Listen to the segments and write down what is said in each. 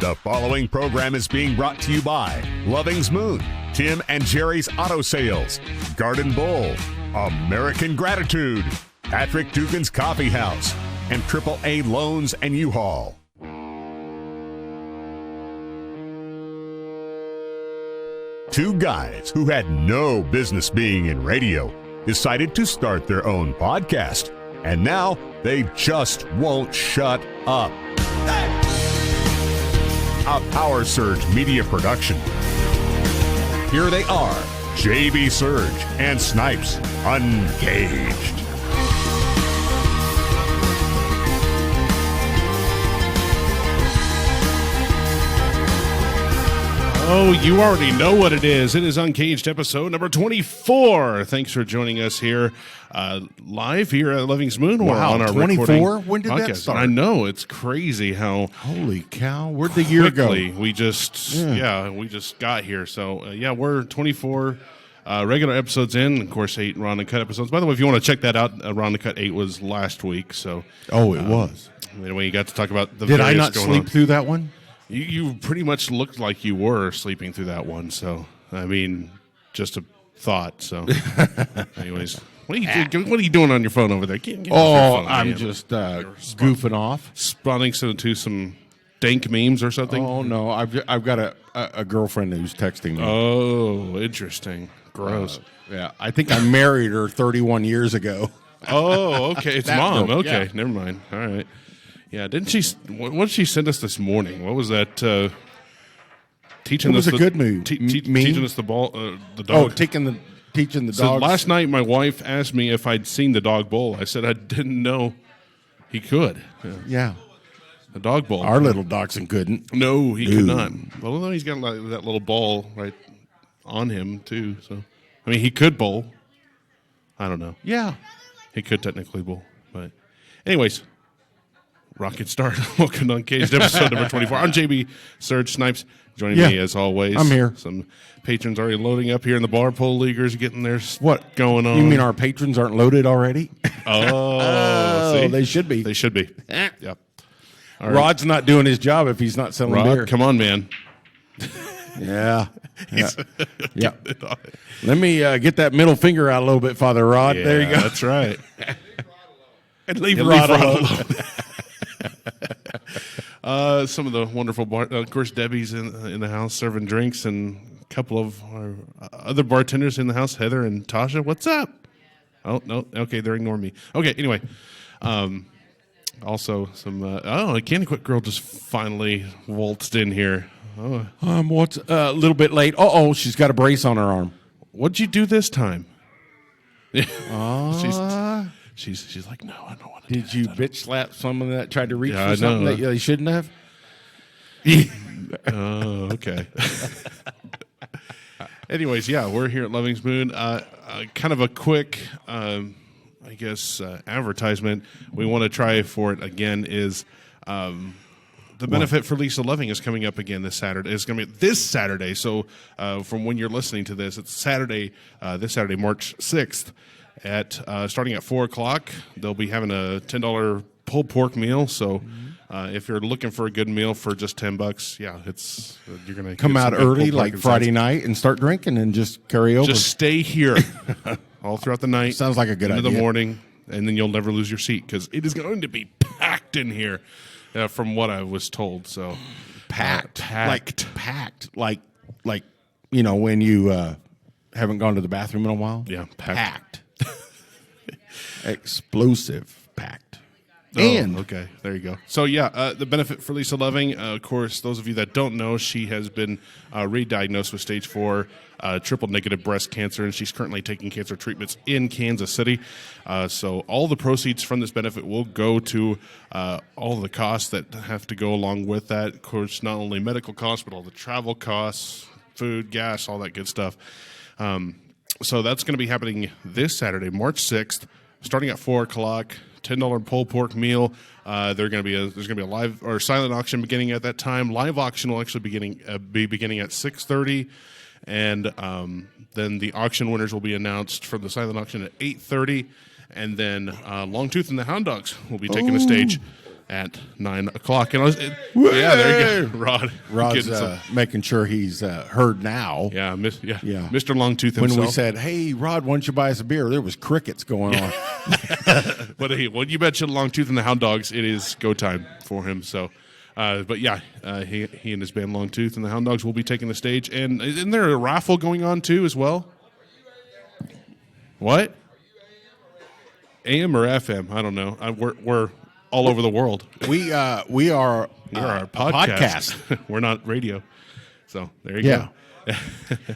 The following program is being brought to you by Loving's Moon, Tim and Jerry's Auto Sales, Garden Bowl, American Gratitude, Patrick Dugan's Coffee House, and AAA Loans and U-Haul. Two guys who had no business being in radio decided to start their own podcast, and now they just won't shut up. Hey! A Power Surge media production. Here they are, JB Surge and Snipes, Uncaged. Oh, you already know what it is. It is Uncaged episode number 24. Thanks for joining us here live here at Loving's Moon. Wow, on our 24? When did podcast. that start? I know, it's crazy how Holy cow, where'd the year go? we just got here. So, we're 24 regular episodes in. Of course, 8 Ron and Cut episodes. By the way, if you want to check that out, Ron and Cut 8 was last week. So, it was. Anyway, you got to talk about the Did I various not going sleep on. through that one? You pretty much looked like you were sleeping through that one. So, I mean, just a thought. So, anyways, what are you doing on your phone over there? Get off your phone, I'm man. just goofing off. Spawning to some dank memes or something. Oh no, I've got a girlfriend who's texting me. Oh, interesting. Gross. Yeah, I think I married her 31 years ago. Oh, okay. It's That mom. girl, Okay, yeah. never mind. All right. Yeah, didn't she? What did she send us this morning? What was that? Teaching It was us a good move. Meme? teaching us the ball, the dog. Oh, teaching the So dogs. last night, my wife asked me if I'd seen the dog bowl. I said I didn't know he could. Yeah, The dog bowl. our little dachshund couldn't. No, he could No. not. Well, no, he's got like that little ball right on him too. So, I mean, he could bowl. I don't know. Yeah. He could technically bowl, but anyways, rocket start. Welcome to Uncaged episode number 24. I'm JB Surge Snipes. Joining me as always. I'm here. Some patrons already loading up here in the bar pole leaguers, getting their What going on. You mean our patrons aren't loaded already? Oh, see? They should be. They should be. Yep. All right. Rod's not doing his job if he's not selling beer. Rod, come on, man. Yeah. Yeah. Let me get that middle finger out a little bit, Father Rod. There you go. That's right. And leave Yeah, Rod leave alone. Some of the wonderful of course, Debbie's in the house serving drinks, and a couple of our other bartenders in the house, Heather and Tasha. What's up? Oh, no. Okay, they're ignoring me. Okay, anyway. Also, some, a Candy Quit girl just finally waltzed in here. Oh. What's a little bit late? She's got a brace on her arm. What'd you do this time? She's like, no, I don't want to. Did you bitch slap someone that tried to reach Yeah, for I something know. that they shouldn't have? Oh, okay. Anyways, yeah, we're here at Loving's Moon. Kind of a quick, advertisement we want to try for it again is the benefit for Lisa Loving is coming up again this Saturday. It's going to be this Saturday. So from when you're listening to this, it's Saturday, this Saturday, March 6th, at starting at 4 o'clock. They'll be having a $10 pulled pork meal. So if you're looking for a good meal for just $10, you're going to Come out early, like Friday night, and start drinking and just carry over. Just stay here all throughout the night. Sounds like a good into idea. the morning, and then you'll never lose your seat because it is going to be packed in here, from what I was told. So packed. packed, Like when you haven't gone to the bathroom in a while. Yeah, packed. Explosive packed. And okay, there you go. So the benefit for Lisa Loving, of course, those of you that don't know, she has been re-diagnosed with stage 4 triple negative breast cancer, and she's currently taking cancer treatments in Kansas City. So all the proceeds from this benefit will go to all the costs that have to go along with that. Of course, not only medical costs, but all the travel costs, food, gas, all that good stuff. So that's going to be happening this Saturday, March 6th, starting at 4 o'clock. $10 pulled pork meal. There's going to be a live or silent auction beginning at that time. Live auction will actually be beginning at 6:30, and then the auction winners will be announced from the silent auction at 8:30, and then Longtooth and the Hound Dogs will be taking the stage at 9 o'clock. And yeah, there you go, Rod. Rod's making sure he's heard now. Yeah, Mr. Longtooth himself. When we said, "Hey, Rod, why don't you buy us a beer?" There was crickets going on. But hey, well, you mentioned Longtooth and the Hound Dogs. It is go time for him. So, but yeah, he and his band Longtooth and the Hound Dogs will be taking the stage. And isn't there a raffle going on too as well? What? AM or FM? I don't know. We're all over the world. We are a podcast. We're not radio. So there you go.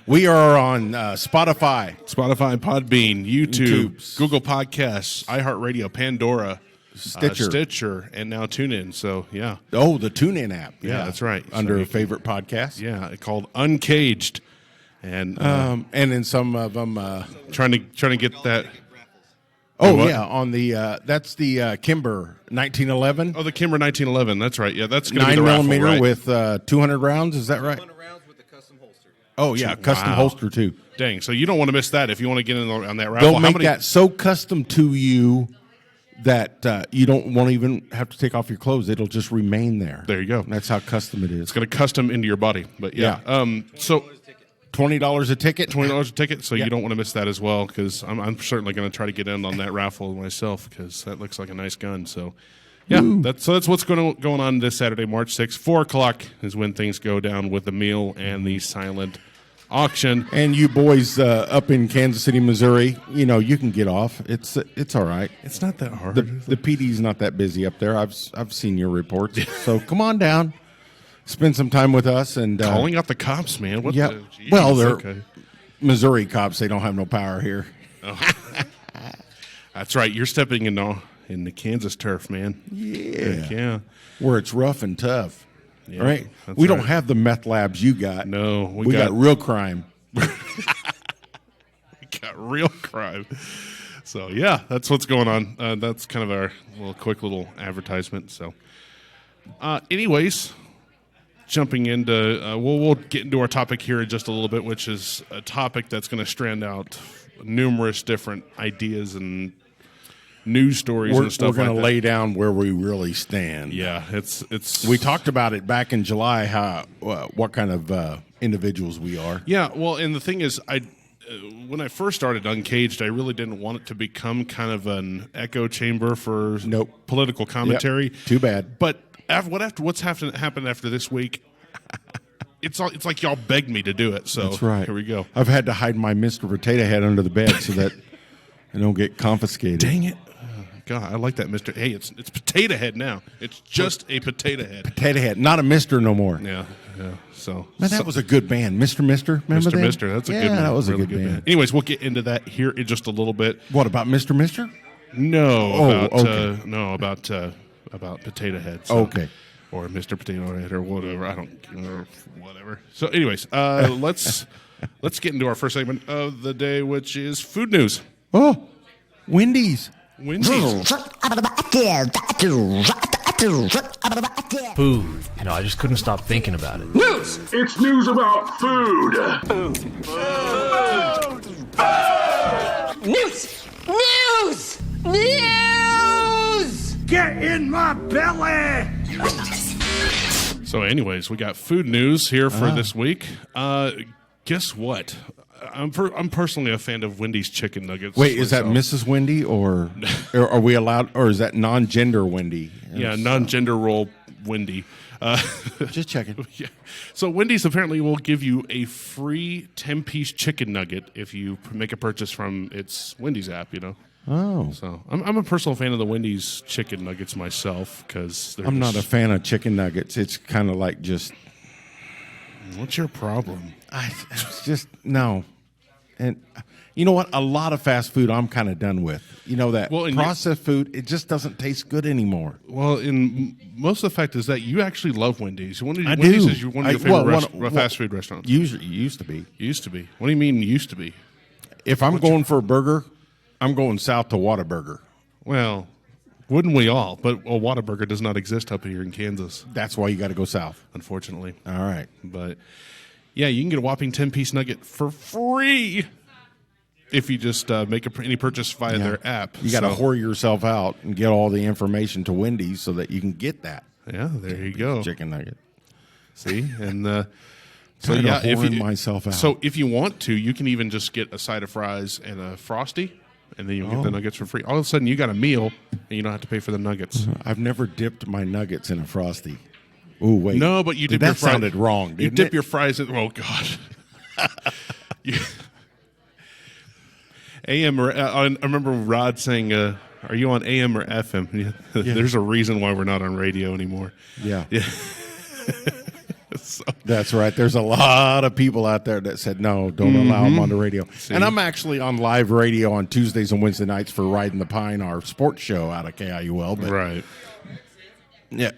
We are on Spotify, Podbean, YouTube, Google Podcasts, iHeartRadio, Pandora, Stitcher, and now TuneIn. So yeah. Oh, the TuneIn app. Yeah, that's right. Under favorite podcast. Yeah, called Uncaged, and in some of them trying to get that. Oh yeah, on the that's the Kimber 1911. Oh, the Kimber 1911. That's right. Yeah, that's going to be the 9mm raffle, right? with 200 rounds. Is that right? 200 rounds with the custom holster. Oh yeah, custom holster too. Dang! So you don't want to miss that if you want to get in on that raffle. They'll make that so custom to you that you don't want to even have to take off your clothes. It'll just remain there. There you go. That's how custom it is. It's going to custom into your body. But yeah. So $20 a ticket. $20 a ticket. So you don't want to miss that as well, because I'm certainly going to try to get in on that raffle myself, because that looks like a nice gun. So yeah, that's what's going on this Saturday, March 6th. 4 o'clock is when things go down with the meal and the silent auction. And you boys up in Kansas City, Missouri, you can get off. It's all right. It's not that hard. The PD's not that busy up there. I've seen your reports. So come on down. Spend some time with us and calling out the cops, man. What? Yeah. Well, they're Missouri cops. They don't have no power here. Oh. That's right. You're stepping in the Kansas turf, man. Yeah. Where it's rough and tough. Yeah, right? We don't have the meth labs you got. No, we got real crime. We got real crime. So yeah, that's what's going on. That's kind of our quick little advertisement. So, anyways. Jumping into, we'll get into our topic here in just a little bit, which is a topic that's going to strand out numerous different ideas and news stories and stuff like that. We're going to lay down where we really stand. Yeah, it's. We talked about it back in July. What kind of individuals we are. Yeah, well, and the thing is, when I first started Uncaged, I really didn't want it to become kind of an echo chamber for political commentary. Yep. Too bad, but. What's happened after this week? It's like y'all begged me to do it. So that's right. Here we go. I've had to hide my Mr. Potato Head under the bed so that I don't get confiscated. Dang it! God, I like that, Mr. Hey, it's Potato Head now. It's just a Potato Head. Potato Head, not a Mister no more. Yeah. So man, that was a good band, Mr. Remember that? Mr. That's a good band. That was really a good band. Anyways, we'll get into that here in just a little bit. What about Mr.? No. About Potato Head. So, okay. Or Mr. Potato Head or whatever. I don't know. Whatever. So anyways, let's get into our first segment of the day, which is food news. Oh, Wendy's. Food, I just couldn't stop thinking about it. News! It's news about food. News! Get in my belly! So anyways, we got food news here for this week. Guess what? I'm personally a fan of Wendy's chicken nuggets. Wait, is that Mrs. Wendy or are we allowed, or is that non-gender Wendy? Yeah, non-gender role Wendy. Just checking. Yeah. So Wendy's apparently will give you a free 10-piece chicken nugget if you make a purchase from its Wendy's app, Oh. So I'm a personal fan of the Wendy's chicken nuggets myself, because I'm not a fan of chicken nuggets. It's kind of like just... What's your problem? It's just, no. And you know what? A lot of fast food I'm kind of done with. That processed food, it just doesn't taste good anymore. Well, most of the fact is that you actually love Wendy's. Wendy's do. is one of your favorite fast food restaurants. Used to be. Used to be. What do you mean used to be? If I'm going for a burger, I'm going south to Whataburger. Well, wouldn't we all? But a Whataburger does not exist up here in Kansas. That's why you got to go south. Unfortunately. All right. But, yeah, you can get a whopping 10-piece nugget for free if you just make any purchase via their app. You got to whore yourself out and get all the information to Wendy's so that you can get that. Yeah, there you go. Chicken nugget. See? And so yeah, myself out. So if you want to, you can even just get a side of fries and a Frosty, and then you'll get the nuggets for free. All of a sudden, you got a meal, and you don't have to pay for the nuggets. I've never dipped my nuggets in a Frosty. Oh, wait. No, but you dip your fries. That sounded wrong, didn't You dip your fries in. Oh, God. AM or I remember Rod saying, "Are you on AM or FM?" Yeah. There's a reason why we're not on radio anymore. Yeah. So. That's right. There's a lot of people out there that said no, don't allow them on the radio. See? And I'm actually on live radio on Tuesdays and Wednesday nights for Riding the Pine, our sports show out of KIUL. But right. Yeah.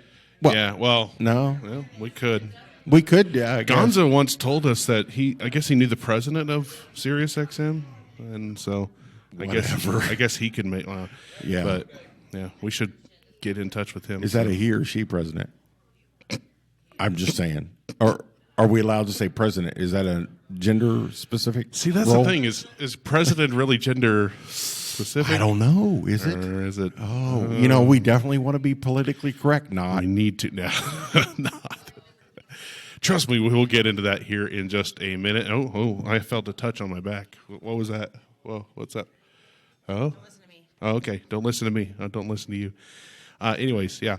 Well, no. Well, we could. We could. Yeah. I guess. Gonzo once told us that I guess he knew the president of Sirius XM. And so, I guess he could make. Yeah, but yeah, we should get in touch with him. Is that a he or she president? I'm just saying. Or are we allowed to say president? Is that a gender specific? See, that's role? the thing. Is president really gender specific? I don't know. Is it? Or is it? Oh, we definitely want to be politically correct. Not. We need to now. Not. Trust me, we'll get into that here in just a minute. Oh, I felt a touch on my back. What was that? Well, what's that? Oh? Don't listen to me. Oh, okay. Don't listen to me. Don't listen to you. Anyways, yeah.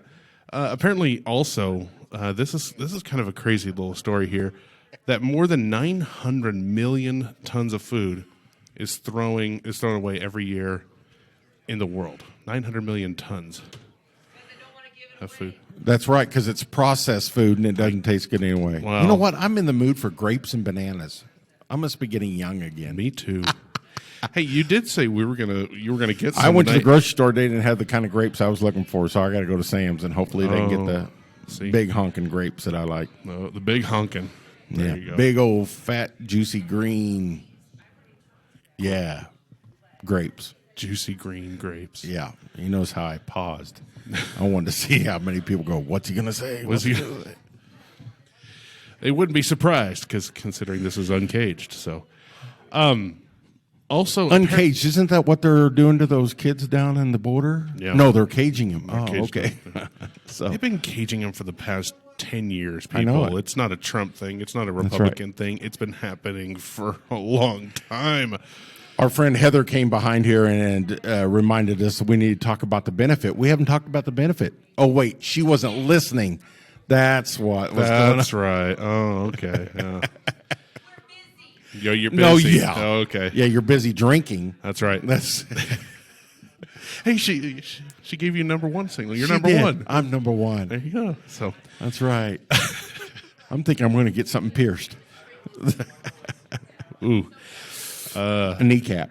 Apparently, also, this is kind of a crazy little story here, that more than 900 million tons of food is thrown away every year in the world. 900 million tons of food. That's right, because it's processed food and it doesn't taste good anyway. Well, you know what? I'm in the mood for grapes and bananas. I must be getting young again. Me too. Hey, you did say you were gonna get some. I went to the grocery store. They didn't have the kind of grapes I was looking for, so I got to go to Sam's and hopefully they can get the big honking grapes that I like. No, the big honking. There you go. Big old fat juicy green. Yeah, grapes. Juicy green grapes. Yeah, he knows how I paused. I wanted to see how many people go, what's he going to say? They wouldn't be surprised considering this is Uncaged. So, also Uncaged, isn't that what they're doing to those kids down in the border? Yeah. No, they're caging them. Okay. So they've been caging them for the past 10 years, people. I know It's not a Trump thing. It's not a Republican thing. It's been happening for a long time. Our friend Heather came behind here and reminded us that we need to talk about the benefit. We haven't talked about the benefit. Oh, wait, she wasn't listening. That's what was going on. That's right. Oh, okay. Yeah. You're busy. No, yeah. Oh, okay. Yeah, you're busy drinking. That's right. That's. Hey, she gave you number one single. You're She number did. one. I'm number one. There you go. So that's right. I'm thinking I'm going to get something pierced. Ooh. A kneecap.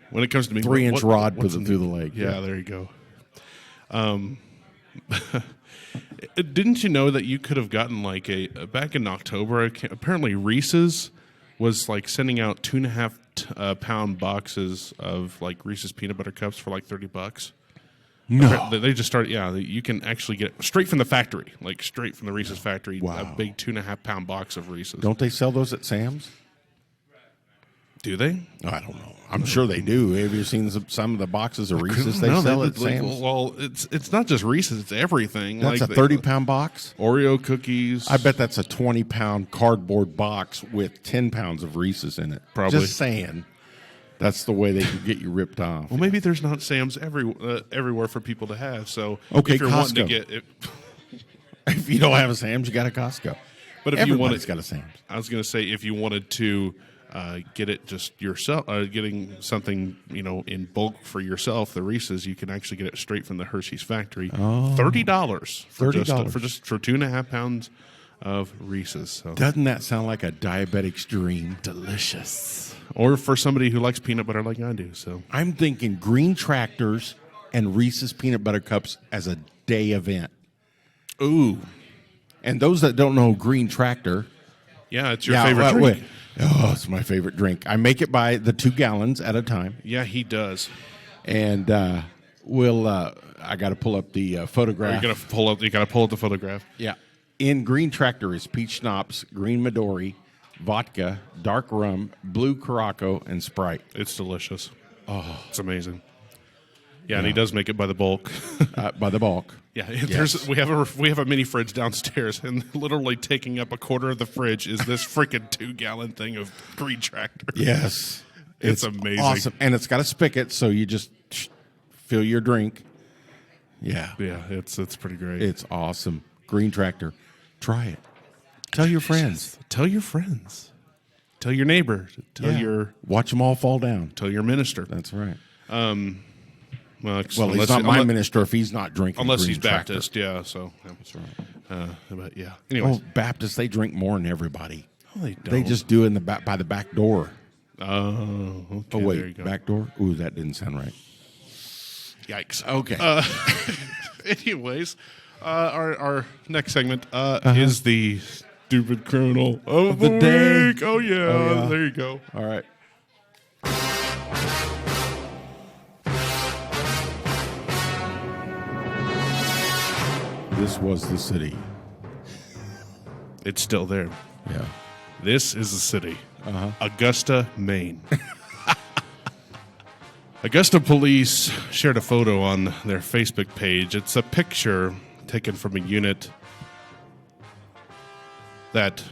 When it comes to me, 3-inch rod puts it through the leg. Yeah, there you go. Didn't you know that you could have gotten like back in October? Apparently, Reese's was like sending out 2.5 pound boxes of like Reese's peanut butter cups for like $30. No, they just started. Yeah, you can actually get it straight from the factory, like straight from the Reese's factory. Wow. A big 2.5 pound box of Reese's. Don't they sell those at Sam's? Do they? I don't know. I'm sure they do. Have you seen some of the boxes of Reese's they sell at Sam's? Well, it's not just Reese's; it's everything. That's like a 30-pound box? Oreo cookies. I bet that's a 20-pound cardboard box with 10 pounds of Reese's in it. Probably. Just saying. That's the way they can get you ripped off. Well, maybe there's not Sam's everywhere for people to have. So okay, if you're Costco. wanting to get it, if you don't have a Sam's, you got a Costco. But if everybody's got a Sam's. I was going to say if you wanted to get it just yourself, getting something in bulk for yourself, the Reese's, you can actually get it straight from the Hershey's factory. $30 for just 2.5 pounds of Reese's. So. Doesn't that sound like a diabetic's dream? Delicious. Or for somebody who likes peanut butter like I do. So I'm thinking green tractors and Reese's peanut butter cups as a day event. Ooh. And those that don't know green tractor. Yeah, it's your favorite drink. Oh, it's my favorite drink. I make it by the 2 gallons at a time. Yeah, he does. And I got to pull up the photograph. You got to pull up the photograph. Yeah. In green tractor is peach schnapps, green Midori, vodka, dark rum, blue Curaçao, and Sprite. It's delicious. Oh, it's amazing. Yeah, and he does make it by the bulk. By the bulk. Yeah, Yes. we have a mini fridge downstairs, and literally taking up a quarter of the fridge is this freaking 2-gallon thing of Green Tractor. Yes. It's amazing. Awesome. And it's got a spigot, so you just fill your drink. Yeah. Yeah, it's pretty great. It's awesome. Green Tractor. Try it. Tell your friends. Tell your friends. Tell your neighbor. Watch them all fall down. Tell your minister. That's right. Well, He's not my minister if he's not drinking. Unless Green he's Tractor. Baptist, yeah. So That's right. but yeah. Anyways, Baptists, they drink more than everybody. no, they don't. They just do it in the back by the back door. Oh, okay. Oh wait, there you go. back door. Ooh, that didn't sound right. Yikes. Okay. Anyways, our next segment is the stupid criminal of the day. week. Oh yeah. There you go. All right. This was the city. It's still there. Yeah. This is the city. Augusta, Maine. Augusta police shared a photo on their Facebook page. It's a picture taken from a unit that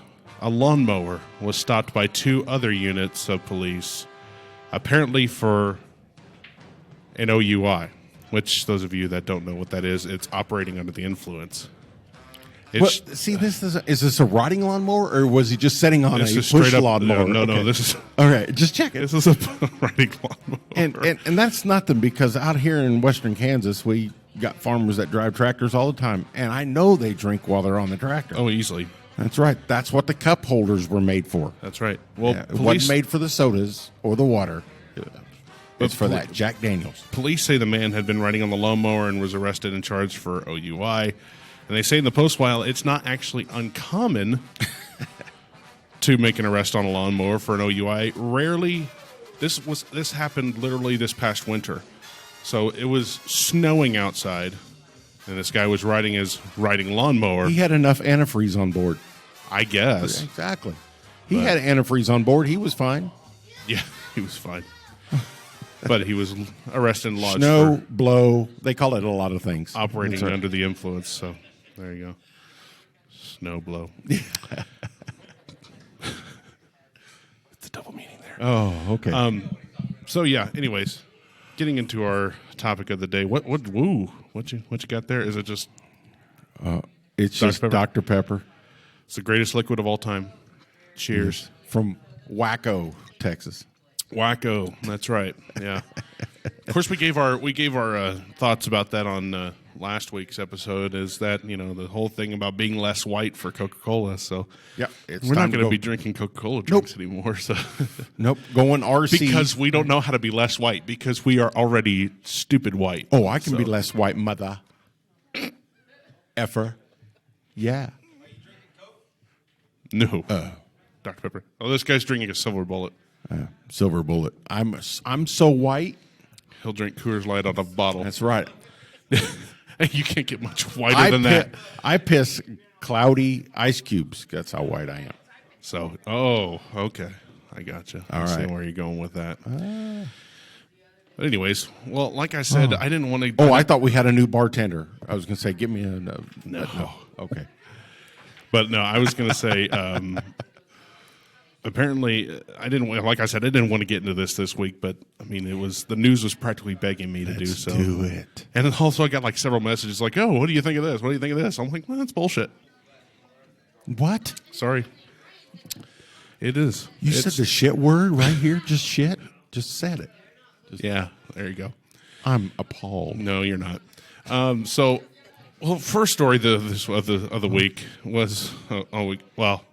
a lawnmower was stopped by 2 other units of police, apparently for an OUI, which those of you that don't know what that is, it's operating under the influence. But see, is this a riding lawnmower, or was he just sitting on a This is push straight up. lawnmower? No, Okay. this is All right, just check it. this is a riding lawnmower. And that's nothing, because out here in western Kansas, we got farmers that drive tractors all the time, and I know they drink while they're on the tractor. Oh, easily. That's right. That's what the cup holders were made for. That's right. Well, Yeah, it wasn't made for the sodas or the water. It's for that Jack Daniels. Police say the man had been riding on the lawnmower and was arrested and charged for OUI. And they say in the post, while it's not actually uncommon to make an arrest on a lawnmower for an OUI, rarely. This happened literally this past winter. So it was snowing outside, and this guy was riding his lawnmower. He had enough antifreeze on board. I guess. Exactly. He had antifreeze on board. He was fine. Yeah, he was fine. But he was arrested and lodged Snow, for blow. They call it a lot of things. operating That's right. under the influence. So there you go. Snow blow. It's a double meaning there. Oh, okay. So yeah. Anyways, getting into our topic of the day. What you got there? Is it just? It's Dr. just Pepper? Dr. Pepper It's the greatest liquid of all time. Cheers. from Waco, Texas. Wacko. That's right. Yeah. Of course, we gave our thoughts about that on last week's episode. Is that the whole thing about being less white for Coca-Cola? So Yeah, it's we're not time to going to go. be drinking Coca-Cola drinks anymore. So Nope, going RC. because we don't know how to be less white because we are already stupid white. Oh, I can be So- less white, mother. Effer. Yeah. No. Dr. Pepper. Oh, this guy's drinking a silver bullet. Silver bullet. I'm so white. He'll drink Coors Light out of a bottle. That's right. You can't get much whiter than that. I piss cloudy ice cubes. That's how white I am. So, okay. I gotcha. I see right. where you're going with that. But anyways, well, like I said, I didn't want to. Oh, I thought we had a new bartender. I was going to say, give me a... No. Okay. But no, I was going to say, apparently, I didn't want to get into this week, but I mean, the news was practically begging me to do so. do it. And then also I got like several messages like, oh, what do you think of this? What do you think of this? I'm like, well, that's bullshit. What? Sorry. It is. You said the shit word right here? Just shit? Just said it. Yeah, there you go. I'm appalled. No, you're not. First story of the week was well,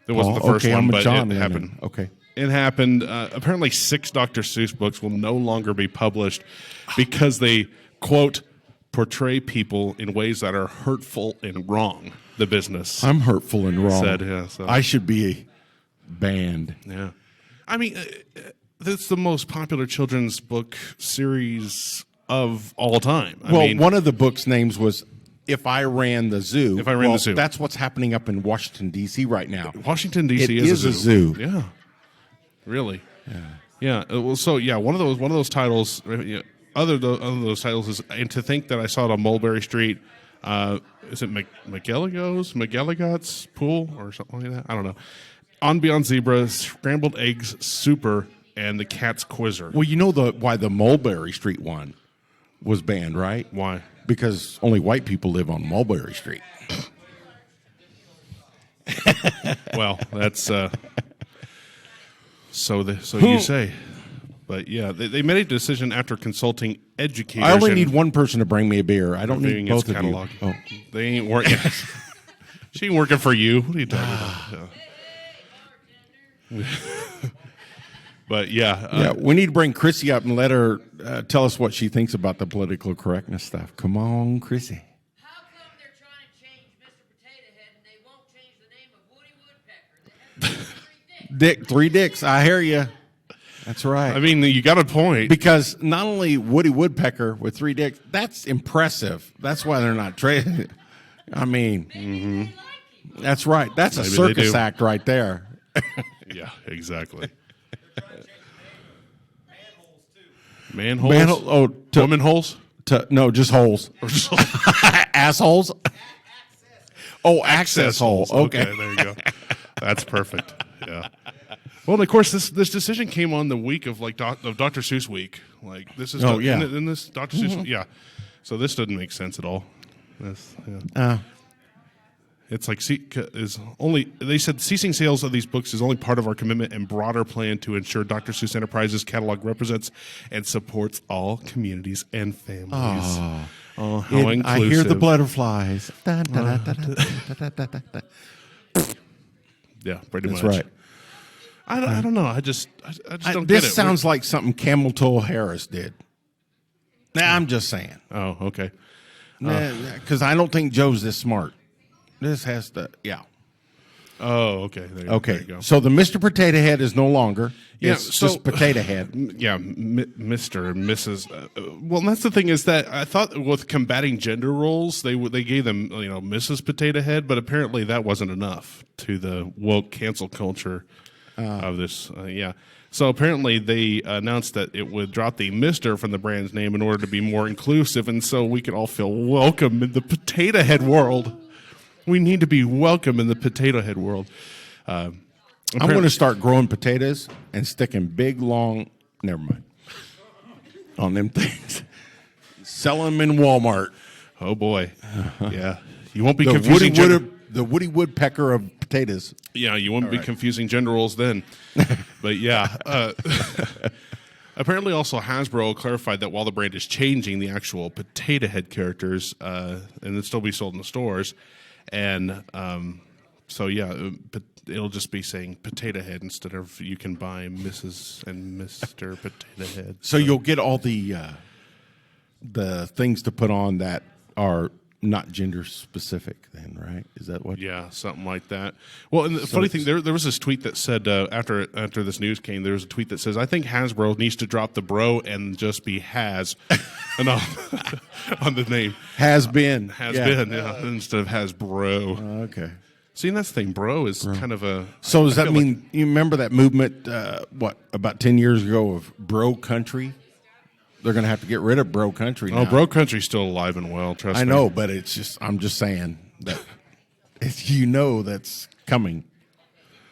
it wasn't the first okay, one, I'm but John it then. happened. Okay. It happened. Apparently, 6 Dr. Seuss books will no longer be published because they quote portray people in ways that are hurtful and wrong. The business I'm hurtful and wrong. said, yeah. So. I should be banned. Yeah. I mean, that's the most popular children's book series of all time. I mean, One of the book's names was if I ran the zoo. If I ran the zoo. That's what's happening up in Washington, D.C. right now. Washington, D.C. It is a zoo. Yeah. Really? Yeah. Well, so, yeah, one of those titles, other those titles is, and to think that I saw it on Mulberry Street, is it McGilligot's Pool or something like that? I don't know. On Beyond Zebra, Scrambled Eggs Super, and the Cat's Quizzer. Well, you know why the Mulberry Street one was banned, right? Why? Because only white people live on Mulberry Street. Well, that's so you say. But yeah, they made a decision after consulting educators. I only need one person to bring me a beer. I don't need both of catalog. you. Oh. They ain't working. She ain't working for you. What are you talking about? But yeah, we need to bring Chrissy up and let her tell us what she thinks about the political correctness stuff. Come on, Chrissy. How come they're trying to change Mr. Potato Head and they won't change the name of Woody Woodpecker? They have 3 dicks. Three dicks. I hear you. That's right. I mean, you got a point. Because not only Woody Woodpecker with 3 dicks, that's impressive. That's why they're not trading. I mean, that's right. That's a Maybe circus act right there. Yeah, exactly. Manholes? Woman holes? No, just holes. Assholes? Access hole. Okay. There you go. That's perfect. Yeah. Well, and of course, this decision came on the week of of Dr. Seuss week. Like this is in this Dr. Seuss. Yeah. So this doesn't make sense at all. It's like they said ceasing sales of these books is only part of our commitment and broader plan to ensure Dr. Seuss Enterprises catalog represents and supports all communities and families. Oh, how inclusive. I hear the butterflies. Yeah, pretty much. That's right. I don't know. I just don't get it. This sounds like something Camel Toe Harris did. Nah, I'm just saying. Oh, okay. Because I don't think Joe's this smart. This has to, Oh, okay. There you go. So the Mr. Potato Head is no longer. Yeah, it's just Potato Head. Yeah, Mr. and Mrs. Well, and that's the thing is that I thought with combating gender roles, they gave them Mrs. Potato Head, but apparently that wasn't enough to the woke cancel culture of this. So apparently they announced that it would drop the Mr. from the brand's name in order to be more inclusive, and so we could all feel welcome in the Potato Head world. We need to be welcome in the Potato Head world. I'm going to start growing potatoes and sticking big, long, never mind, on them things. Sell them in Walmart. Oh, boy. Yeah. You won't be confusing the Woody Woodpecker of potatoes. Yeah, you won't be confusing gender roles then. But, yeah. Apparently, also, Hasbro clarified that while the brand is changing, the actual Potato Head characters, and it'll still be sold in the stores, and it'll just be saying Potato Head instead of you can buy Mrs. and Mr. Potato Head. So you'll get all the things to put on that are not gender specific then, right? Is that what? Yeah, something like that. Well, and the funny thing, there was this tweet that said, after this news came, there was a tweet that says, I think Hasbro needs to drop the bro and just be Has on the name. Has been, instead of Hasbro. Okay. See, and that's the thing, bro is kind of a... So does that mean, you remember that movement, about 10 years ago of bro country? They're going to have to get rid of bro country now. Oh, bro country's still alive and well, trust me. I know, but it's just, I'm just saying that that's coming.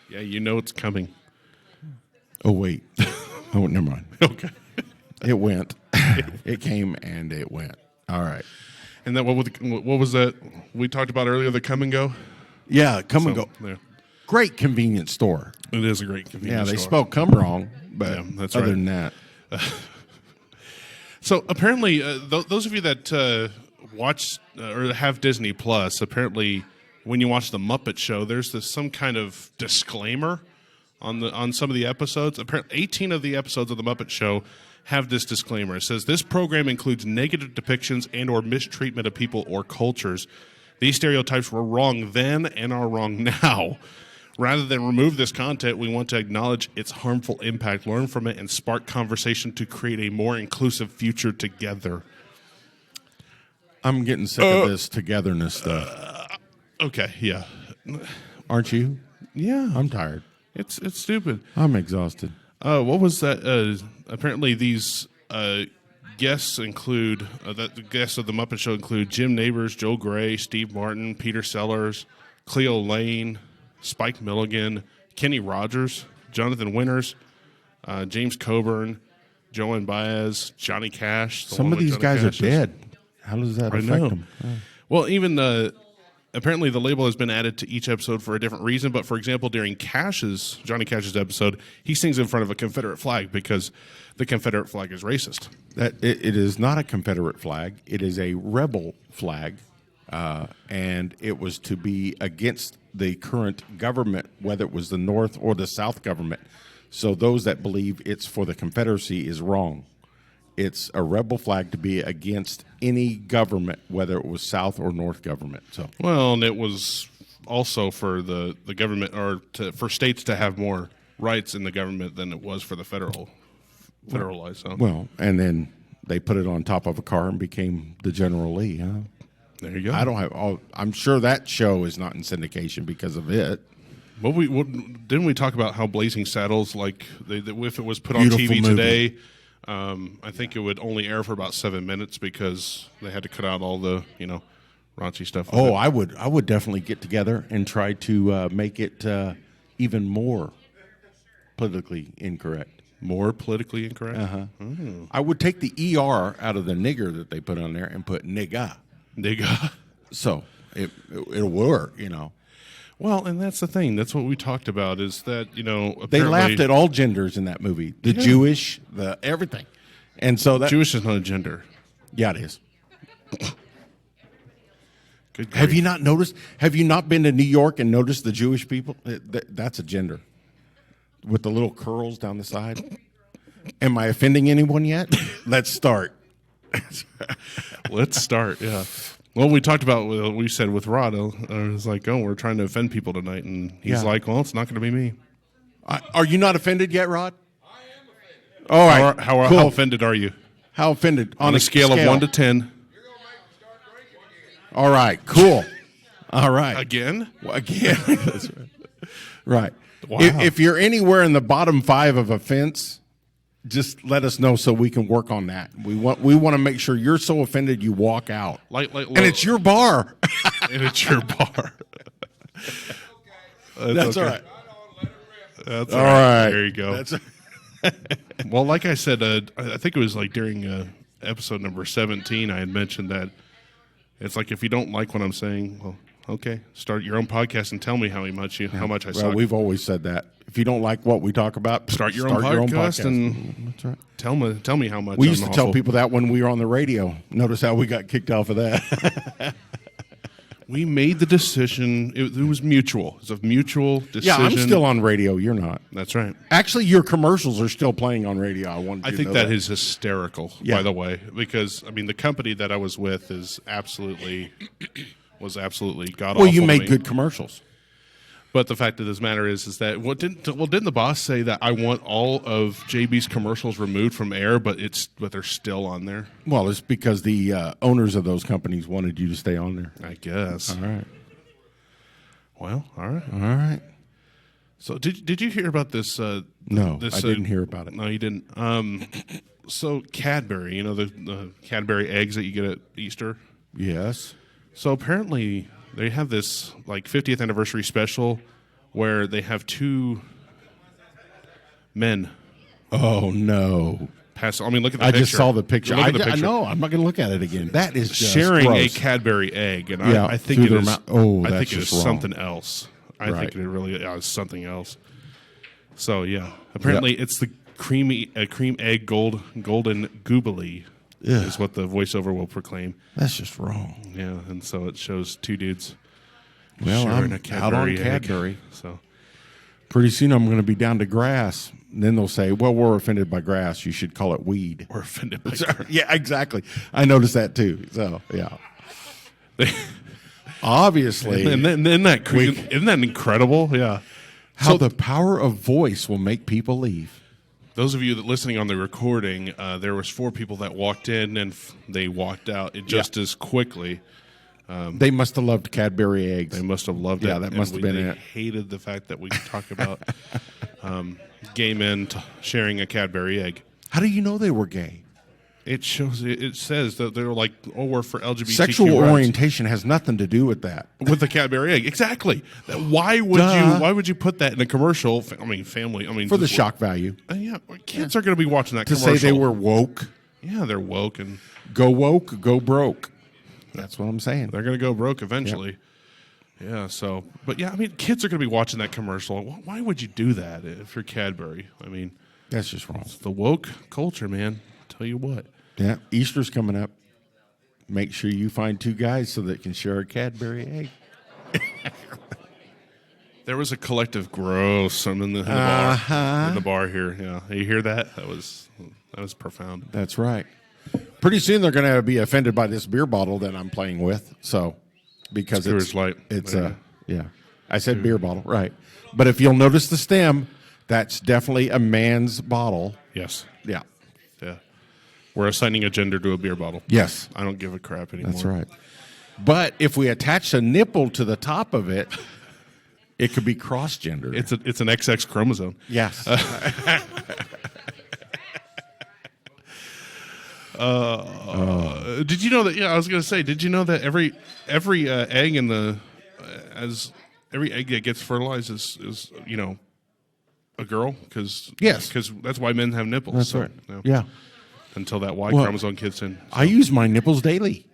Yeah, it's coming. Oh, wait. Oh, never mind. Okay. It went. It came and it went. All right. And then what was that we talked about earlier, the come and go? Yeah, come and go. Yeah. Great convenience store. It is a great convenience store. Yeah, they spelled come wrong, but that's other right. than that. So apparently, those of you that watch or have Disney Plus, apparently when you watch the Muppet Show, there's some kind of disclaimer on some of the episodes. Apparently, 18 of the episodes of the Muppet Show have this disclaimer. It says this program includes negative depictions and or mistreatment of people or cultures. These stereotypes were wrong then and are wrong now. Rather than remove this content, we want to acknowledge its harmful impact, learn from it, and spark conversation to create a more inclusive future together. I'm getting sick of this togetherness stuff. Okay, yeah. Aren't you? Yeah. I'm tired. It's stupid. I'm exhausted. What was that? Apparently, these guests include the guests of the Muppet Show include Jim Nabors, Joe Gray, Steve Martin, Peter Sellers, Cleo Lane, Spike Milligan, Kenny Rogers, Jonathan Winters, James Coburn, Joanne Baez, Johnny Cash. Some of these guys are dead. How does that affect them? Well, even apparently the label has been added to each episode for a different reason. But for example, during Johnny Cash's episode, he sings in front of a Confederate flag because the Confederate flag is racist. It is not a Confederate flag. It is a rebel flag, and it was to be against the current government, whether it was the North or the South government. So those that believe it's for the Confederacy is wrong. It's a rebel flag to be against any government, whether it was South or North government. So, well, and it was also for the government for states to have more rights in the government than it was for the federalized. So. Well, and then they put it on top of a car and became the General Lee. Huh? There you go. I'm sure that show is not in syndication because of it. Well, didn't we talk about how Blazing Saddles, if it was put on Beautiful TV movie. today? I think it would only air for about 7 minutes because they had to cut out all the raunchy stuff. Oh, I would definitely get together and try to make it even more politically incorrect. More politically incorrect. I would take the ER out of the nigger that they put on there and put nigga. Nigga. So it'll work, Well, and that's the thing. That's what we talked about. Is that they laughed at all genders in that movie, the Jewish, the everything, and so that Jewish is not a gender. Yeah, it is. Good Have grief. you not noticed? Have you not been to New York and noticed the Jewish people? That's a gender, with the little curls down the side. Am I offending anyone yet? Let's start. Let's start. Yeah. Well, we talked about what we said with Rod. I was like, we're trying to offend people tonight. And he's like, well, it's not going to be me. Are you not offended yet, Rod? I am offended. All right. How offended are you? How offended? On a scale of 1 to 10. All right. Cool. All right. Again? Well, again. That's right. Right. Wow. If you're anywhere in the bottom 5 of offense, just let us know so we can work on that. We want to make sure you're so offended you walk out. And it's your bar. And it's your bar. That's all right. That's all right. There you go. Well, like I said, I think it was like during episode number 17, I had mentioned that it's like if you don't like what I'm saying, well, okay, start your own podcast and tell me how much I suck. We've always said that. If you don't like what we talk about, start your own podcast and that's right. Tell me how much. We used to tell people that when we were on the radio. Notice how we got kicked off of that. We made the decision. It was mutual. It's a mutual decision. Yeah, I'm still on radio. You're not. That's right. Actually, your commercials are still playing on radio. I think that is hysterical, by the way, because the company that I was with was absolutely god awful. Well, you made good commercials. But the fact of this matter is that didn't the boss say that I want all of JB's commercials removed from air, but they're still on there? Well, it's because the owners of those companies wanted you to stay on there. I guess. All right. Well, all right. All right. So did you hear about this? No, I didn't hear about it. No, you didn't. So Cadbury, the Cadbury eggs that you get at Easter. Yes. So apparently they have this 50th anniversary special where they have 2 men. Oh no! Look at the picture. I just saw the picture. Look at the picture. No, I'm not going to look at it again. That is just sharing gross. a Cadbury egg, and Yeah, I think it through is. their mouth. I think That's it is just wrong. something else. I Right. think it really is something else. So yeah, apparently it's the cream egg golden goobly is what the voiceover will proclaim. That's just wrong. Yeah, and so it shows 2 dudes. Well, sharing I'm a out Cadbury on egg. Cadbury. So Pretty soon I'm going to be down to grass. And then they'll say, well, we're offended by grass. You should call it weed. we're offended by Yeah, exactly. I noticed that too. So, yeah. Obviously. and then isn't that incredible? Yeah. How the power of voice will make people leave. Those of you that listening on the recording, there was 4 people that walked in and they walked out just as quickly. They must have loved Cadbury eggs. They must have loved it. Yeah, that must have been they it. hated the fact that we talk about gay men sharing a Cadbury egg. How do you know they were gay? It shows. It says that they're like, oh, we're for LGBTQ Sexual rights. orientation has nothing to do with that. With the Cadbury egg, exactly. Why would Duh. Why would you put that in a commercial? Family. For the shock value. Yeah, kids are going to be watching that To commercial. say they were woke. Yeah, they're woke and Go woke, go broke. That's what I'm saying. they're going to go broke eventually. Yep. Yeah. So, but yeah, kids are going to be watching that commercial. Why would you do that if you're Cadbury? That's just wrong. It's the woke culture, man. Tell you what. Yeah, Easter's coming up. Make sure you find 2 guys so that can share a Cadbury egg. There was a collective gross in the bar here. Yeah, you hear that? That was profound. That's right. Pretty soon they're going to be offended by this beer bottle that I'm playing with. So, because Coors Light. it's yeah. I said beer bottle, right? But if you'll notice the stem, that's definitely a man's bottle. Yes. Yeah. Yeah. We're assigning a gender to a beer bottle. Yes. I don't give a crap anymore. That's right. But if we attach a nipple to the top of it, it could be cross-gendered. It's an XX chromosome. Yes. Did you know that? Yeah, I was going to say. Did you know that every egg in the every egg that gets fertilized is a girl? Because that's why men have nipples. That's so, right. you know, Yeah. Until that Y chromosome kicks in. So I use my nipples daily.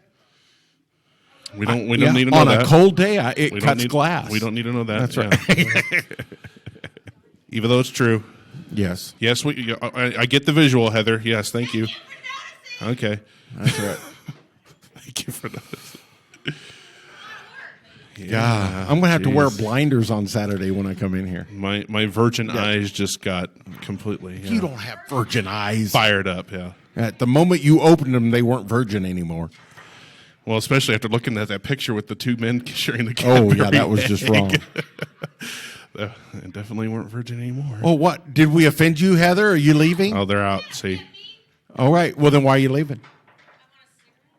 we don't need to know on that. a cold day, it We don't cuts need- glass. We don't need to know that. That's right. Even though it's true. Yes. Yes, I get the visual, Heather. Yes, thank you. Okay. That's right. Thank you for that. Yeah. I'm going to have to wear jeez. blinders on Saturday when I come in here. My virgin eyes just got completely You don't have virgin eyes. fired up, yeah. At the moment you opened them, they weren't virgin anymore. Well, especially after looking at that picture with the 2 men sharing the Oh, Cadbury yeah, that was just wrong. They definitely weren't virgin anymore. Oh, what? Did we offend you, Heather? Are you leaving? Oh, they're out. See. All right. Well, then why are you leaving?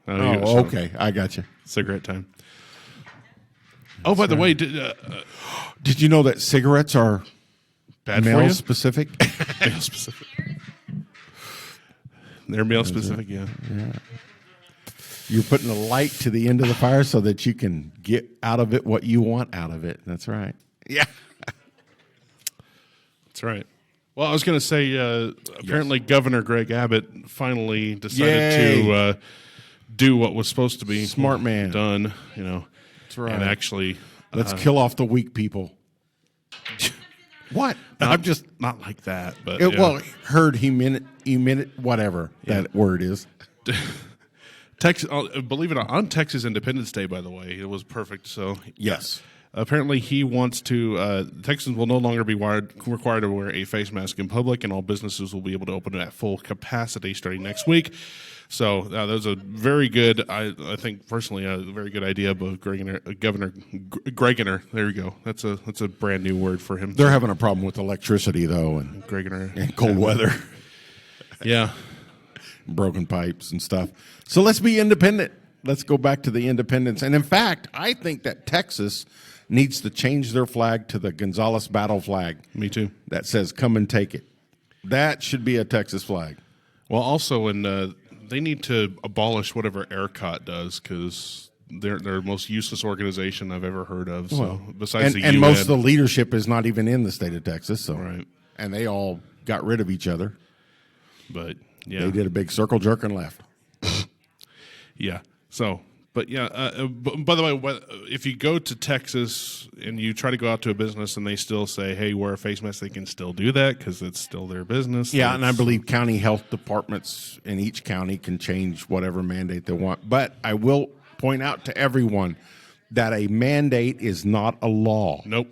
Oh, Oh, okay. I got you. Cigarette time. Oh, by the way, Did you know that cigarettes are bad for male you? specific? Male specific. They're male specific, yeah. You're putting a light to the end of the fire so that you can get out of it what you want out of it. That's right. Yeah. That's right. Well, I was going to say, apparently Governor Greg Abbott finally decided to do what was supposed to be Smart man. done, That's right. and actually Let's kill off the weak people. What? I'm just not like that, but well, heard he meant it, whatever that word is. Texas, believe it or not, on Texas Independence Day, by the way, it was perfect. So Yes. apparently he wants to. Texans will no longer be required to wear a face mask in public, and all businesses will be able to open at full capacity starting next week. So that was a very good, I think personally, a very good idea of Governor Gregener. There you go. That's a brand new word for him. They're having a problem with electricity, though, and Gregener. cold weather, Yeah. broken pipes and stuff. So let's be independent. Let's go back to the independence. And in fact, I think that Texas needs to change their flag to the Gonzales battle flag. Me too. That says, come and take it. That should be a Texas flag. Well, also, they need to abolish whatever ERCOT does because they're the most useless organization I've ever heard of. So besides the And UN, most of the leadership is not even in the state of Texas. So Right. And they all got rid of each other. but yeah, They did a big circle jerk and left. yeah. So, but yeah. By the way, if you go to Texas and you try to go out to a business and they still say, "Hey, wear a face mask," they can still do that because it's still their business. Yeah, and I believe county health departments in each county can change whatever mandate they want. But I will point out to everyone that a mandate is not a law. Nope.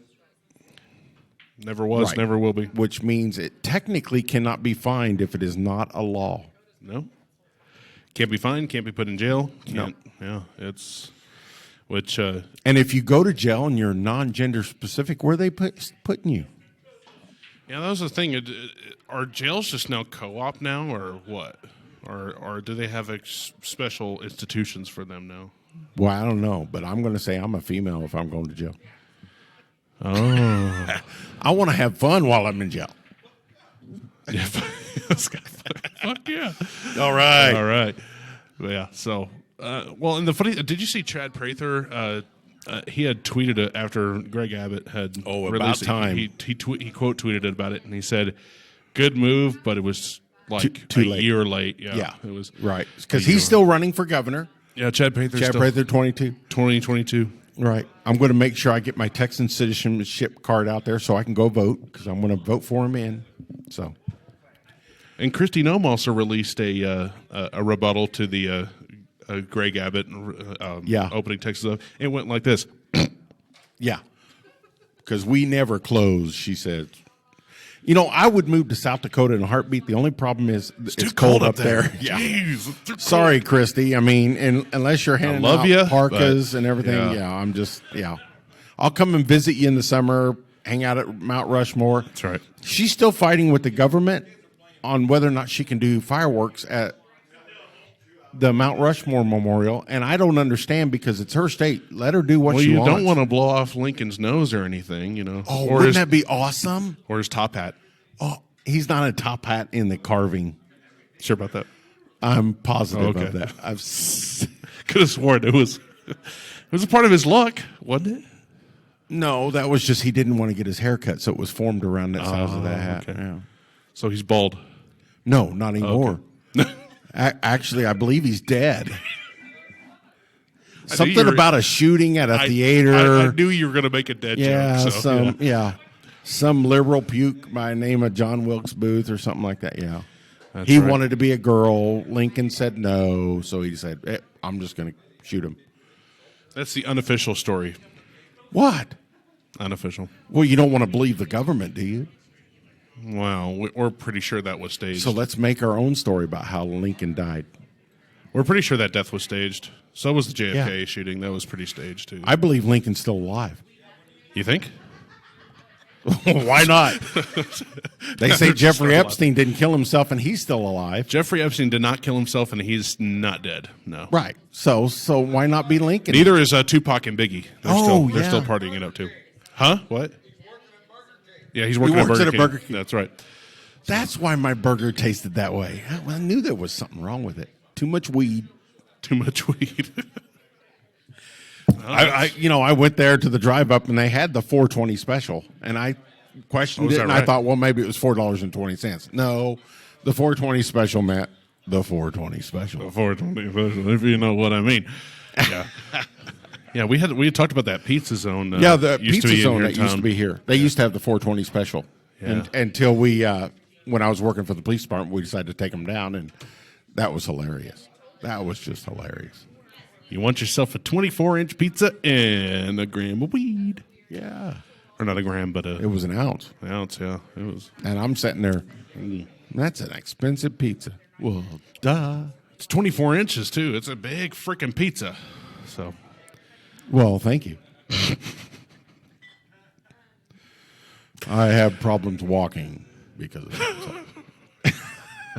Never was, Right. never will be. Which means it technically cannot be fined if it is not a law. No. Can't be fined, can't be put in jail. Can't. Yeah, it's which And if you go to jail and you're non-gender specific, where are they putting you? Yeah, that was the thing. Are jails just now co-op now, or what? Or do they have special institutions for them now? Well, I don't know, but I'm going to say I'm a female if I'm going to jail. Oh. I want to have fun while I'm in jail. Yeah. Fuck yeah. All right. All right. Yeah. So, well, and the funny, did you see Chad Prather? He had tweeted it after Greg Abbott had about released it. time. He quote tweeted about it, and he said, "Good move, but it was like Too a late. year late." Yeah, Yeah. it was Right. Because he's still running for governor. Yeah, Chad Prather. Chad Prather, 22. 2022. Right. I'm going to make sure I get my Texan citizenship card out there so I can go vote because I'm going to vote for him in. So. And Kristi Noem also released a rebuttal to the Greg Abbott opening Texas up. It went like this. Yeah. Because we never close, she said. You know, I would move to South Dakota in a heartbeat. The only problem is it's cold up there. Yeah. Jeez, it's too Sorry, Kristi. I mean, unless you're handing love out ya, parkas but, and everything, yeah. I'll come and visit you in the summer, hang out at Mount Rushmore. That's right. She's still fighting with the government on whether or not she can do fireworks at the Mount Rushmore Memorial, and I don't understand because it's her state. Let her do what she wants. Well, you don't want to blow off Lincoln's nose or anything, you know. Oh, or wouldn't that be awesome? Or his top hat. Oh, he's not a top hat in the carving. Sure about that? I'm positive of Okay. that. Could have sworn it was a part of his look, wasn't it? No, that was just he didn't want to get his hair cut, so it was formed around that size of that hat. Okay. Yeah. So he's bald. No, not anymore. Actually, I believe he's dead. Something about a shooting at a theater. I knew you were going to make a dead joke. So, some liberal puke by the name of John Wilkes Booth or something like that. Yeah, That's he right. wanted to be a girl. Lincoln said no, so he said, "I'm just going to shoot him." That's the unofficial story. What? Unofficial. Well, you don't want to believe the government, do you? Well, we're pretty sure that was staged. So let's make our own story about how Lincoln died. We're pretty sure that death was staged. So was the JFK Yeah. shooting. That was pretty staged, too. I believe Lincoln's still alive. You think? Why not? They say Just Jeffrey alive. Epstein didn't kill himself, and he's still alive. Jeffrey Epstein did not kill himself, and he's not dead. No. Right. So why not be Lincoln? Neither is Tupac and Biggie. They're still yeah. partying it up, too. Huh? What? Yeah, he's He working works at at a Burger Burger King. King. That's right. That's why my burger tasted that way. I knew there was something wrong with it. Too much weed. Too much weed. I went there to the drive up and they had the 420 special, and I questioned Oh, is it, that and I right? thought, well, maybe it was $4.20. No, the 420 special meant the 420 special. 420 special, if you know what I mean. Yeah. Yeah, we had talked about that pizza zone. Yeah, the used to pizza be in zone here that in used to town. be here. They used to have the 420 special. Yeah. Until we, when I was working for the police department, we decided to take them down, and that was hilarious. That was just hilarious. You want yourself a 24-inch pizza and a gram of weed. Yeah. Or not a gram, but It was an ounce. an ounce, yeah. It was. And I'm sitting there, that's an expensive pizza. Well, duh. It's 24 inches, too. It's a big freaking pizza. So, Well, thank you. I have problems walking because of that.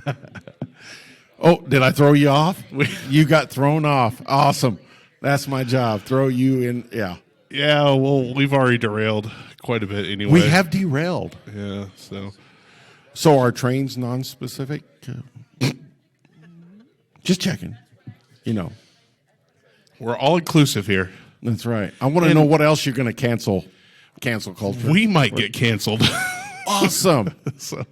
So. Oh, did I throw you off? You got thrown off. Awesome. That's my job. Throw you in. Yeah. yeah, well, we've already derailed quite a bit anyway. We have derailed. Yeah, so. So are trains non-specific? Just checking. You know. We're all inclusive here. That's right. I want to know what else you're going to cancel culture. We might get canceled. Awesome. So,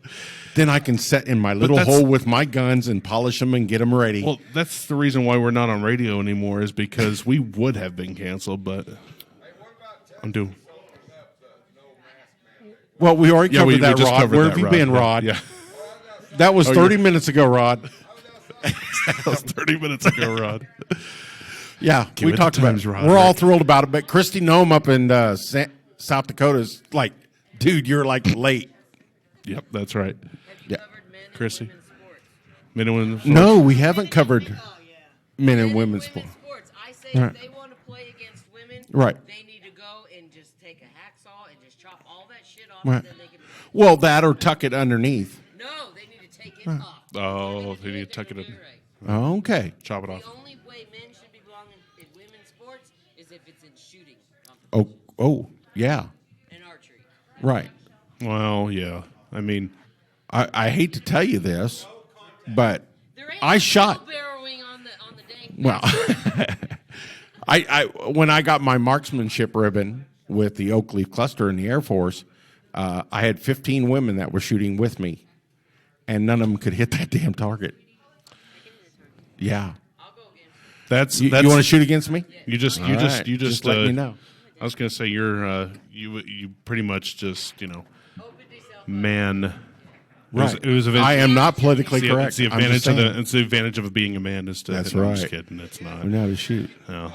Then I can sit in my little that's- hole with my guns and polish them and get them ready. well, that's the reason why we're not on radio anymore is because we would have been canceled, but I'm doing. Well, we already Yeah, covered we that, just Rod. covered Where that, have you Rod. been, Rod? Yeah. That was Oh, 30 you're- minutes ago, Rod. That was 30 minutes ago, Rod. Yeah, Give we it talked the about times, it. Rod, We're all Rick. thrilled about it, but Kristi Noem up in South Dakota is like, dude, you're like late. Yep, that's right. Yeah. Chrissy. Men and women. No, we haven't covered Oh, yeah. men and women's sport. sports. I say Right. if they want to play against women, Right. they need to go and just take a hacksaw and just just chop all that shit off, Right. and then they can. Well, that or tuck it underneath. No, they need to take it off. Oh, they need to tuck it in. Right. Okay. Chop it off. The only way men should be belonging in women's sports is if it's in shooting, Oh, yeah. and archery. Right. Well, yeah. I mean, I hate to tell you this, but There ain't I shot. barreling on the dang. Well, I when I got my marksmanship ribbon with the Oak Leaf Cluster in the Air Force, I had 15 women that were shooting with me, and none of them could hit that damn target. Yeah. I'll go again. that's You want to shoot against me? You just All right. Just let me know. I was gonna say you pretty much just man. Right. It was I am not politically it's the, correct. It's the I'm just advantage saying. it's the advantage of being a man is to. That's I'm just right. kidding. It's not. I know how to shoot. No.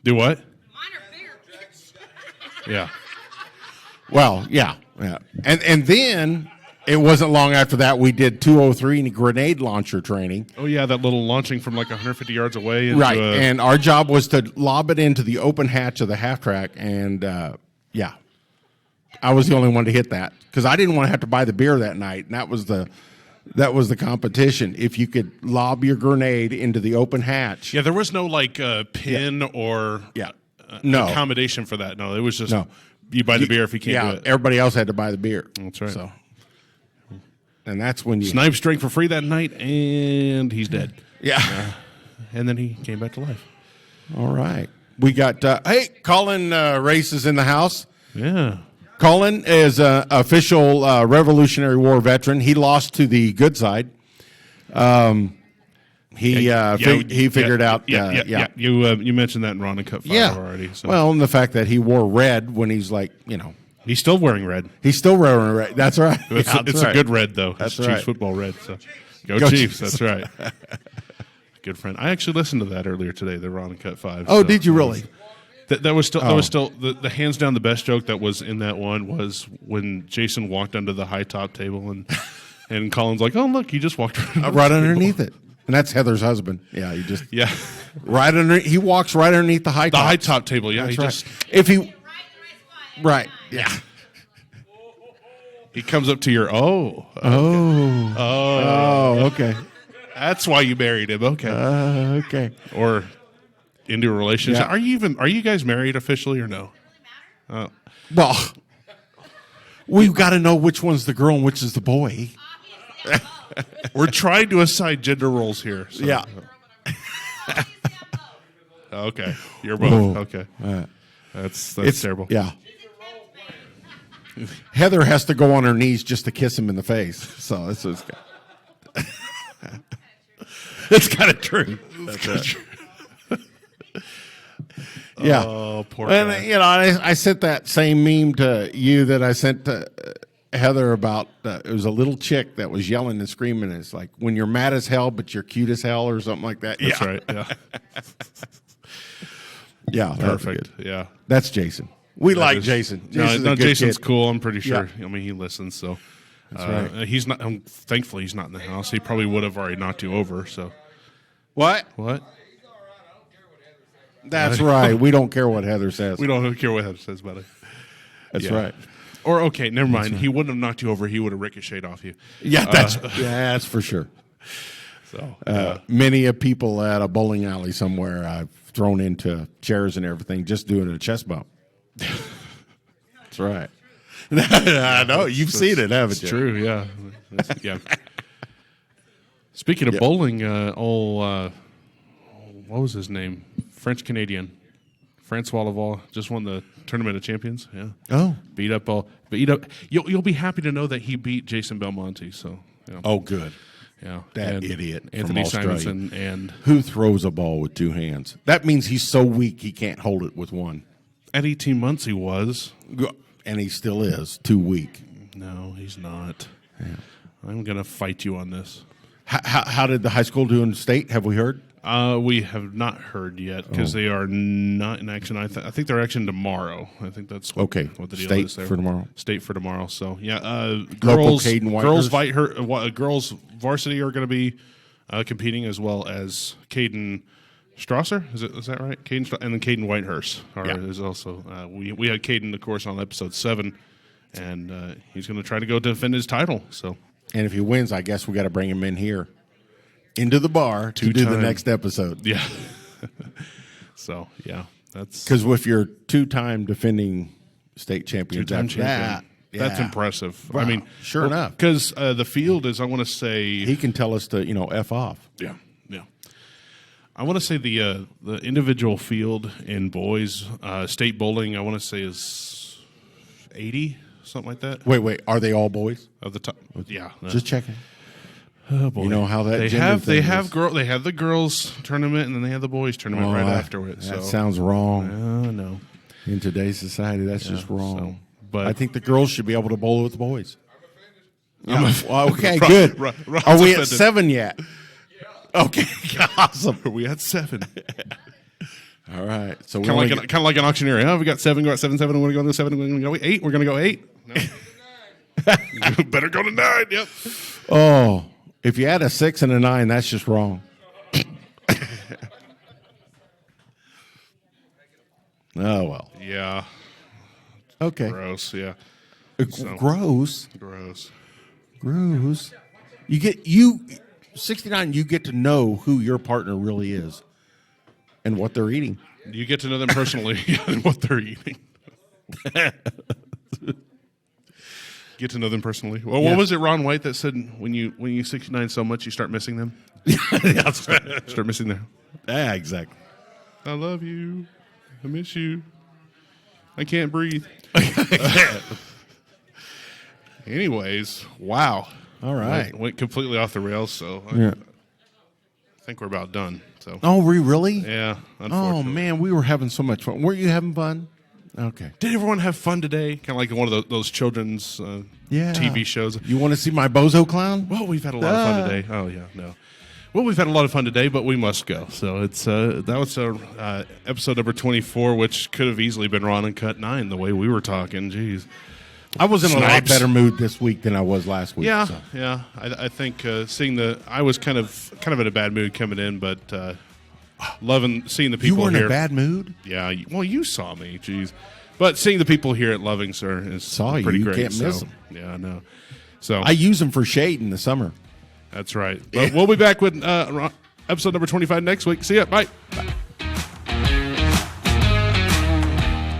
Do what? Mine are bigger, bitch. Yeah. Well, yeah. And then it wasn't long after that we did 203 grenade launcher training. Oh yeah, that little launching from like 150 yards away. Into Right, and our job was to lob it into the open hatch of the half track, and yeah, I was the only one to hit that because I didn't want to have to buy the beer that night, and that was the competition. If you could lob your grenade into the open hatch, yeah, there was no like pin or no accommodation for that. No, it was just No. you buy the beer if you can't do it. everybody else had to buy the beer. That's right. So, and that's when you Snipes drank for free that night, and he's dead. yeah. And then he came back to life. All right, we got hey, Colin Race is in the house. Yeah. Colin is an official Revolutionary War veteran. He lost to the good side. He figured out. Yeah. You mentioned that in Ron and Cut 5 already. So. Well, and the fact that he wore red when he's like, he's still wearing red. he's still wearing red. That's right. It's, Yeah, it's that's a right. good red though. That's it's right. Chiefs football red. So go Chiefs. Chiefs. That's right. Good friend. I actually listened to that earlier today. The Ron and Cut 5. Oh, so did you really? That was still the hands down the best joke that was in that one was when Jason walked under the high top table and Colin's like, oh look, he just walked Right underneath it, and that's Heather's husband. Yeah, he just right under. He walks right underneath the high high top table. Yeah, That's he right. just If he right, yeah. he comes up to your Okay. that's why you married him. Okay, Okay. or into a relationship. Yeah. Are you guys married officially or no? Well, we've got to know which one's the girl and which is the boy. We're trying to assign gender roles here. So. Yeah. Okay. You're both. Oh. Okay. That's It's terrible. Yeah. Heather has to go on her knees just to kiss him in the face. So it's it's kind of true. Yeah. Oh, poor And guy. I sent that same meme to you that I sent to Heather about it was a little chick that was yelling and screaming. It's like when you're mad as hell, but you're cute as hell, or something like that. That's right. Yeah. Yeah, that was Perfect. good. Yeah. That's Jason. We like is- Jason. No, Jason's a good Jason's kid. cool. I'm pretty sure. Yeah. I mean, he listens. So That's right. he's not. Thankfully, he's not in the house. He probably would have already knocked you over. So What? what? That's right. We don't care what Heather says. We don't care what Heather says about it. That's Yeah. right. Or okay, never mind. He wouldn't have knocked you over. He would have ricocheted off you. Yeah, that's for sure. So Many of people at a bowling alley somewhere I've thrown into chairs and everything just doing a chest bump. That's right. I know. You've seen it, haven't you? it's true. Yeah. Yeah. Speaking of bowling, what was his name? French Canadian. Francois Laval just won the Tournament of Champions. Yeah. Oh. Beat up. You'll be happy to know that he beat Jason Belmonte. So. Yeah. Oh, good. Yeah. That And idiot from Anthony Australia. Simonson and Who throws a ball with two hands? That means he's so weak he can't hold it with one. at 18 months he was. And he still is too weak. No, he's not. Yeah. I'm gonna fight you on this. How did the high school do in the state? Have we heard? We have not heard yet because they are not in action. I think they're action tomorrow. I think that's what the deal State is there. for tomorrow. State for tomorrow. So yeah, Local girls Caden girls varsity are going to be competing as well as Caden Strasser, is that right? Caden, and then Caden Whitehurst is also. We had Caden, of course, on episode 7, and he's going to try to go defend his title. So, and if he wins, I guess we got to bring him in here into the bar to do the next episode. Yeah. So that's because with your 2-time defending state champions, that's impressive. Wow. I mean, sure enough, because the field is, I want to say, he can tell us to F off. Yeah. I want to say the individual field in boys state bowling, I want to say is 80, something like that. Wait, are they all boys? Of the top, yeah. Just checking. Oh boy, you know how that they have the girls tournament and then they have the boys tournament right afterwards. That sounds wrong. Oh no, in today's society, that's just wrong. But I think the girls should be able to bowl with the boys. Okay, Ron, good. Ron's Are we offended. at 7 yet? Okay, awesome. Are we at 7? All right. So kind of like an auctioneer. Oh, we got 7. Go at 7. We're going to go to 7. We're going to go 8. We're going to go 8. No. Better go to 9. Yep. Oh, if you add a 6 and a 9, that's just wrong. Oh well. Yeah. Okay. Gross. Yeah. Gross. You 69. You get to know who your partner really is and what they're eating. You get to know them personally and what they're eating. Get to know them personally. Well, what was it, Ron White, that said when you 69 so much you start missing them? Start missing them. Yeah, exactly. I love you. I miss you. I can't breathe. Anyways, wow. All right. Went completely off the rails, so I think we're about done. So. Oh, we really? Yeah. Oh man, we were having so much fun. Weren't you having fun? Okay. Did everyone have fun today? Kind of like one of those children's TV shows. You want to see my bozo clown? Well, we've had a lot of fun today. Oh yeah, no. Well, we've had a lot of fun today, but we must go. So it's that was episode number 24, which could have easily been Ron and Cut 9 the way we were talking. Jeez. I was in a lot Snipes. better mood this week than I was last week. Yeah, so. yeah. I think I was kind of in a bad mood coming in, but loving seeing the people You were in here. a bad mood? Yeah. Well, you saw me. Jeez. But seeing the people here at Loving, sir, is pretty great. You can't miss them. Yeah, I know. So I use them for shade in the summer. That's right. But we'll be back with episode number 25 next week. See ya. Bye.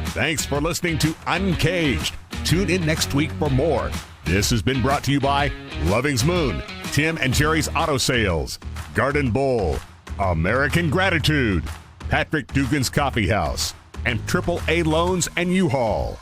Thanks for listening to Uncaged. Tune in next week for more. This has been brought to you by Loving's Moon, Tim and Jerry's Auto Sales, Garden Bowl, American Gratitude, Patrick Dugan's Coffee House, and AAA Loans and U-Haul.